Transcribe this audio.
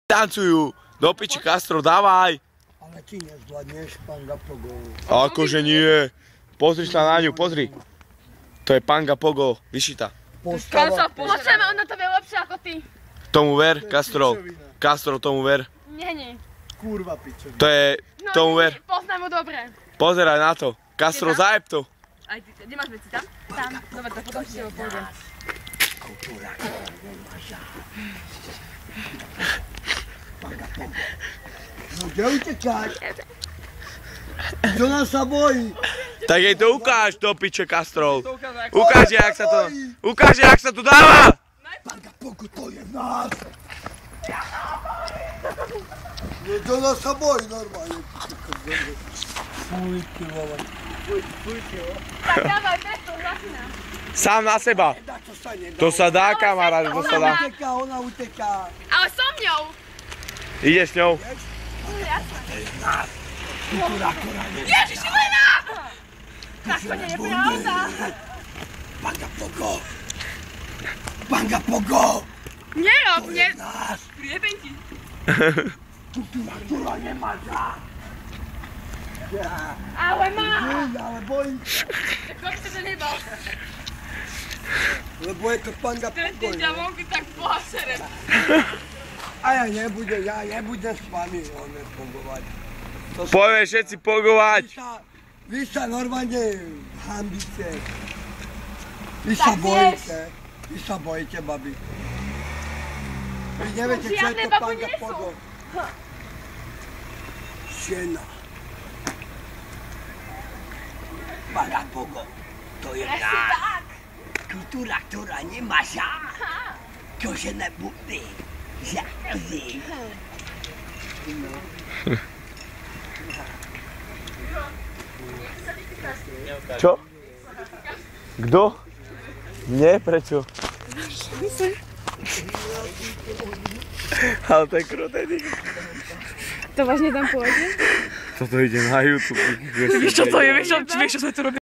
Tancujú. Do piči, Castro, dávaj. Ale ty nezvládneš Panga Pogo. Akože nie. Pozri sa na ňu, pozri. To je Panga Pogo, vyšita. Počujeme, ona to vie lepšie ako ty. Tomu ver, Castro. Castro, tomu ver. Nie. Kurva pičovina. To je, tomu ver. Poznám ho dobre. Pozeraj na to. Castro, zajeb to. Aj ty, kde máš veci tam? Tam. Dobre, tak potom si ho pôjdem. No kde utekáš? Kto nás sa bojí? Tak jej to ukáž, do piče, Castro. Ukáže, jak sa to dáva. Panga Pogo, to je nás. No kto nás sa bojí normálne? Fuj, ty vole. Fuj, ty vole. Tak dávaj, preto, začínam. Sám na seba. To sa nedá. To sa dá, kamarát, to sa dá. Ona uteká. Ale som ňou. Ide s ňou. Ježiši, Lena! Tak to nie je pravda. Panga Pogo. Panga Pogo. Nerob, To je nás. Priebem ti. Kultúra nemá žád. Ale má. Ale bojím. Kto by sa to nebal? Lebo je to Panga Ten Pogo. ťa vonky tak pohaserem. A ja nebudem s vami fungovať. Poďme všetci pogovať. Vy sa normálne hambíte. Vy sa bojíte. Vy sa bojíte, babi. Vy neviete, čo je to Panga Pogo. Žena. Panga Pogo. To je nás. Kultúra, ktorá nemá žád. Čože nebude. Žádný. Čo? Kto? Nie, prečo? Ale to je kruté. To vážne tam pôjde? Toto ide na YouTube. Vieš čo to je, vieš čo sme tu robili?